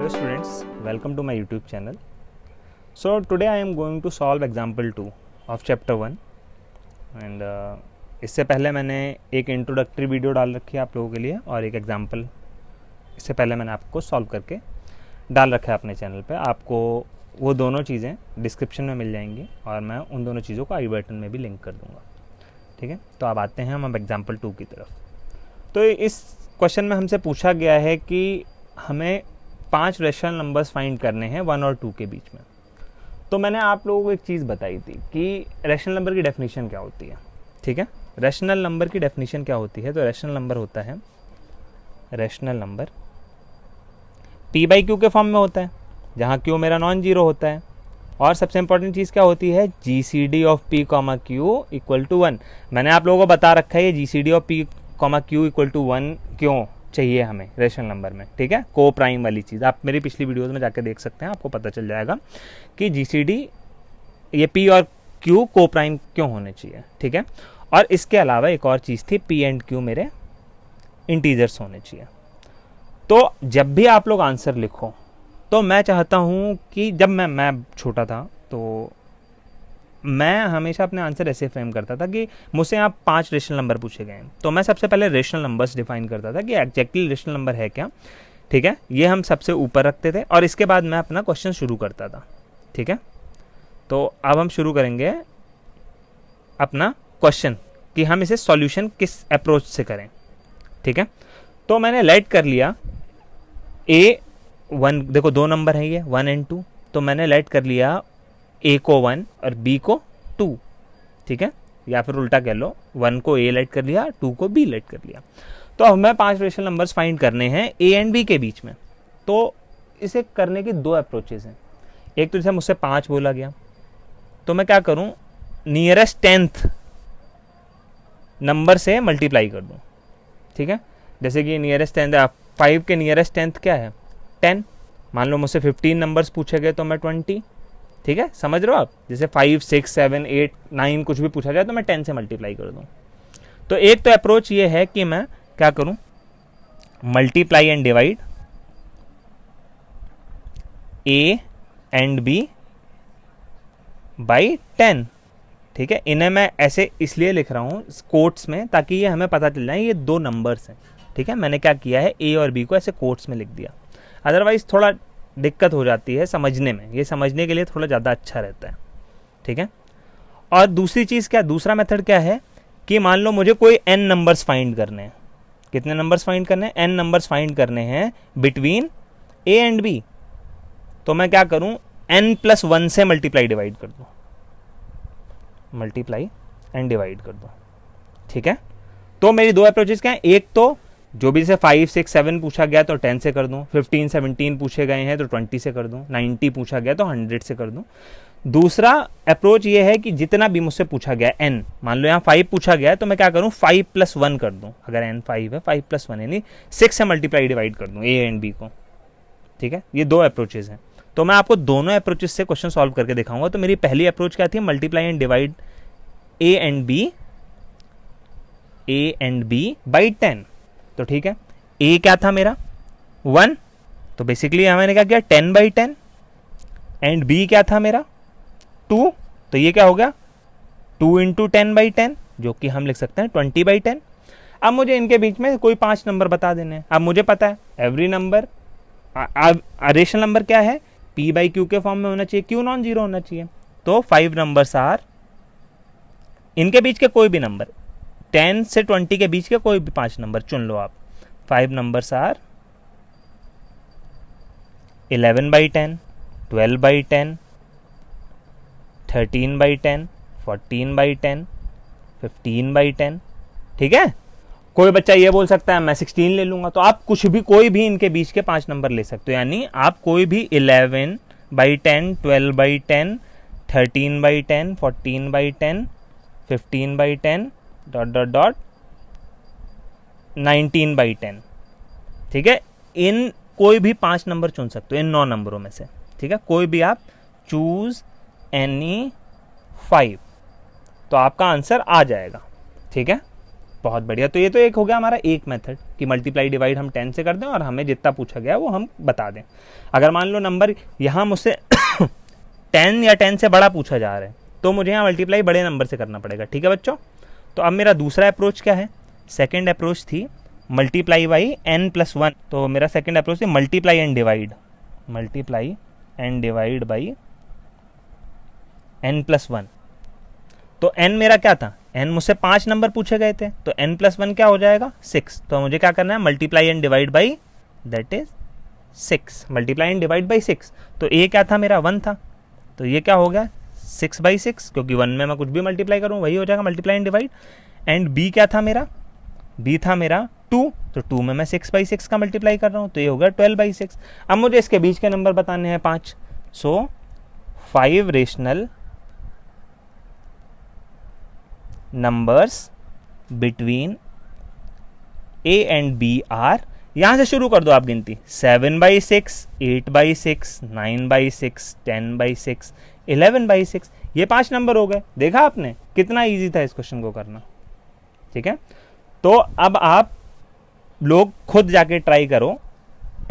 Hello students, welcome to my YouTube channel. So today I am going to solve example 2 of chapter 1 and इससे पहले मैंने एक introductory video डाल रखी है आप लोगों के लिए और एक एग्जाम्पल इससे पहले मैंने आपको सॉल्व करके डाल रखा है अपने चैनल पे। आपको वो दोनों चीज़ें डिस्क्रिप्शन में मिल जाएंगी और मैं उन दोनों चीज़ों को आई बटन में भी लिंक कर दूँगा। ठीक है, तो अब आते हैं हम एग्जाम्पल 2 की तरफ। तो इस क्वेश्चन में हमसे पूछा गया है कि हमें 5 रेशनल नंबर्स फाइंड करने हैं 1 और 2 के बीच में। तो मैंने आप लोगों को एक चीज़ बताई थी कि रेशनल नंबर की डेफिनेशन क्या होती है। ठीक है, रेशनल नंबर की डेफिनेशन क्या होती है? तो रेशनल नंबर होता है, rational number p by Q के फॉर्म में होता है जहाँ क्यू मेरा नॉन जीरो होता है। और सबसे इंपॉर्टेंट चीज़ क्या होती है? G C D of p comma q equal to 1। मैंने आप लोगों को बता रखा है ये G C D of p comma q equal to 1 क्यों चाहिए हमें रेशनल नंबर में। ठीक है, को प्राइम वाली चीज़ आप मेरी पिछली वीडियोस में जाके देख सकते हैं, आपको पता चल जाएगा कि जीसीडी ये पी और क्यू को प्राइम क्यों होने चाहिए। ठीक है, और इसके अलावा एक और चीज़ थी, पी एंड क्यू मेरे इंटीजर्स होने चाहिए। तो जब भी आप लोग आंसर लिखो तो मैं चाहता हूँ कि जब मैं छोटा था तो मैं हमेशा अपने आंसर ऐसे फ्रेम करता था कि मुझसे यहाँ 5 रेशनल नंबर पूछे गए हैं तो मैं सबसे पहले रेशनल नंबर्स डिफाइन करता था कि एग्जैक्टली रेशनल नंबर है क्या। ठीक है, ये हम सबसे ऊपर रखते थे और इसके बाद मैं अपना क्वेश्चन शुरू करता था। ठीक है, तो अब हम शुरू करेंगे अपना क्वेश्चन कि हम इसे सॉल्यूशन किस अप्रोच से करें। ठीक है, तो मैंने लेट कर लिया A1, देखो 2 नंबर है ये 1 एंड 2, तो मैंने लेट कर लिया A को 1 और B को 2। ठीक है, या फिर उल्टा कह लो 1 को A लेट कर लिया, 2 को B लेट कर लिया। तो हमें 5 रेशनल नंबर्स फाइंड करने हैं A एंड B के बीच में। तो इसे करने की 2 अप्रोचेज हैं। एक तो जैसे मुझसे 5 बोला गया तो मैं क्या करूं, नियरेस्ट 10th नंबर से मल्टीप्लाई कर दूं। ठीक है, जैसे कि नियरेस्ट 10th 5 के नियरेस्ट 10th क्या है 10। मान लो मुझसे 15 नंबर्स पूछे गए तो मैं 20। ठीक है, समझ रहे हो आप? जैसे 5, 6, 7, 8, 9 कुछ भी पूछा जाए तो मैं 10 से मल्टीप्लाई कर दूं। तो एक तो अप्रोच ये है कि मैं क्या करूं, multiply and divide A and B by 10। ठीक है, इन्हें मैं ऐसे इसलिए लिख रहा हूं कोट्स में ताकि ये हमें पता चल जाए ये 2 नंबर्स हैं। ठीक है, मैंने क्या किया है A और B को ऐसे कोट्स में लिख दिया, अदरवाइज थोड़ा दिक्कत हो जाती है समझने में, ये समझने के लिए थोड़ा ज़्यादा अच्छा रहता है। ठीक है, और दूसरी चीज़ क्या, दूसरा मेथड क्या है कि मान लो मुझे कोई n नंबर्स फाइंड करने हैं। कितने नंबर्स फाइंड करने हैं? n नंबर्स फाइंड करने हैं बिटवीन A एंड B। तो मैं क्या करूं, n+1 से मल्टीप्लाई डिवाइड कर दूं, मल्टीप्लाई एंड डिवाइड कर दूं। ठीक है, तो मेरी 2 अप्रोचेस क्या है, एक तो जो भी से 5, 6, 7 पूछा गया तो 10 से कर दूं, 15, 17 पूछे गए हैं तो 20 से कर दूं, 90 पूछा गया तो 100 से कर दूं। दूसरा अप्रोच ये है कि जितना भी मुझसे पूछा गया n, मान लो यहाँ 5 पूछा गया है तो मैं क्या करूं 5+1 कर दूं। अगर n 5 है 5+1 यानी 6 से मल्टीप्लाई डिवाइड कर दूं A एंड B को। ठीक है, ये 2 अप्रोचेस हैं। तो मैं आपको दोनों अप्रोचेस से क्वेश्चन सॉल्व करके दिखाऊंगा। तो मेरी पहली अप्रोच क्या थी, multiply and divide A and B by 10। तो ठीक है, A क्या था मेरा 1, तो बेसिकली मैंने क्या किया 10 बाई 10। एंड B क्या था मेरा 2, तो ये क्या हो गया 2 इंटू 10 बाई 10, जो कि हम लिख सकते हैं 20 बाई 10। अब मुझे इनके बीच में कोई 5 नंबर बता देने हैं। अब मुझे पता है एवरी नंबर रेशनल नंबर क्या है, P बाई क्यू के फॉर्म में होना चाहिए, क्यू नॉन जीरो होना चाहिए। तो 5 नंबर्स आर, इनके बीच के कोई भी नंबर 10 से 20 के बीच के कोई भी 5 नंबर चुन लो आप। 5 numbers are 11 by 10, 12 by 10, 13 by 10, 14 by 10, 15 by 10। ठीक है, कोई बच्चा ये बोल सकता है मैं 16 ले लूंगा, तो आप कुछ भी कोई भी इनके बीच के 5 नंबर ले सकते हो। यानी आप कोई भी 11 by 10, 12 by 10, 13 by 10, 14 by 10, 15 by 10 dot 19 by 10। ठीक है, इन कोई भी 5 नंबर चुन सकते हो इन 9 नंबरों में से। ठीक है, कोई भी आप चूज एनी 5 तो आपका आंसर आ जाएगा। ठीक है, बहुत बढ़िया। तो ये तो एक हो गया हमारा एक मेथड कि मल्टीप्लाई डिवाइड हम 10 से कर दें और हमें जितना पूछा गया वो हम बता दें। अगर मान लो नंबर यहाँ मुझसे 10 या 10 से बड़ा पूछा जा रहा है तो मुझे यहाँ मल्टीप्लाई बड़े नंबर से करना पड़ेगा। ठीक है बच्चों। तो अब मेरा दूसरा अप्रोच क्या है? सेकेंड अप्रोच थी मल्टीप्लाई बाई n+1। तो मेरा सेकेंड अप्रोच थी multiply and divide by n+1। तो n मेरा क्या था? n मुझसे 5 नंबर पूछे गए थे, तो n+1 क्या हो जाएगा? 6। तो मुझे क्या करना है? Multiply and divide by that is 6। Multiply and divide by 6। तो a क्या था? मेरा 1 था, तो ये क्या हो गया? 6/6, क्योंकि 1 में मैं कुछ भी मल्टीप्लाई करूँ वही हो जाएगा multiply and divide. And b क्या था मेरा? b था मेरा 2, तो 2 में मैं 6/6 का मल्टीप्लाई कर रहा हूँ, तो ये हो गया 12/6। अब मुझे इसके बीच के नंबर बताने हैं 5। So 5 rational numbers between a and b are, यहां से शुरू कर दो आप गिनती, 7/6, 8/6, 9/6, 10/6, 11/6। ये 5 नंबर हो गए। देखा आपने कितना इजी था इस क्वेश्चन को करना। ठीक है। तो अब आप लोग खुद जाके ट्राई करो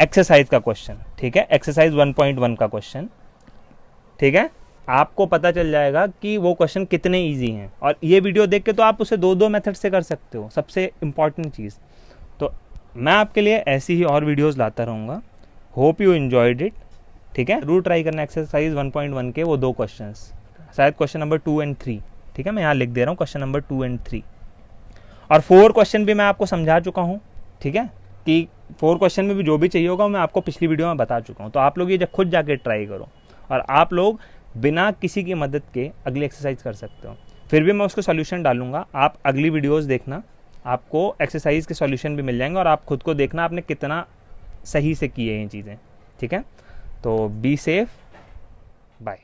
एक्सरसाइज का क्वेश्चन। ठीक है, एक्सरसाइज 1.1 का क्वेश्चन। ठीक है, आपको पता चल जाएगा कि वो क्वेश्चन कितने इजी हैं। और ये वीडियो देख के तो आप उसे 2 मेथड से कर सकते हो। सबसे इंपॉर्टेंट चीज़, तो मैं आपके लिए ऐसी ही और वीडियोस लाता रहूँगा। Hope you enjoyed it. ठीक है, जरूर ट्राई करना एक्सरसाइज 1.1 के वो 2 क्वेश्चंस, शायद क्वेश्चन नंबर 2 और 3। ठीक है, मैं यहाँ लिख दे रहा हूँ क्वेश्चन नंबर 2 और 3। और 4 क्वेश्चन भी मैं आपको समझा चुका हूँ। ठीक है, कि 4 क्वेश्चन में भी जो भी चाहिए होगा मैं आपको पिछली वीडियो में बता चुका हूँ। तो आप लोग ये जब खुद जाके ट्राई करो और आप लोग बिना किसी की मदद के अगली एक्सरसाइज कर सकते हो। फिर भी मैं उसको सॉल्यूशन डालूंगा, आप अगली वीडियोस देखना, आपको एक्सरसाइज के सॉल्यूशन भी मिल जाएंगे और आप खुद को देखना आपने कितना सही से किए ये चीज़ें। ठीक है, तो बी सेफ, बाय।